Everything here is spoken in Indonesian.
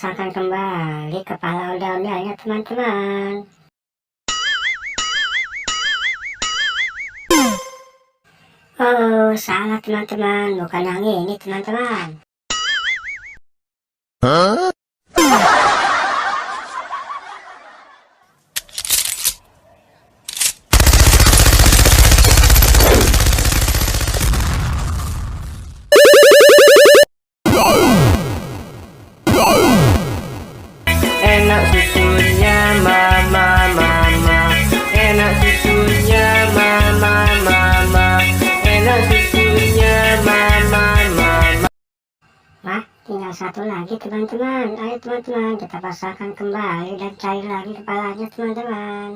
pasangkan kembali kepala ondel-ondelnya teman-teman. Oh, salah teman-teman, bukan yang ini teman-teman. Enak susunya mama mama, enak susunya mama mama, enak susunya mama mama. Wah, tinggal satu lagi teman-teman. Ayo teman-teman, kita pasangkan kembali dan cari lagi kepalanya teman-teman.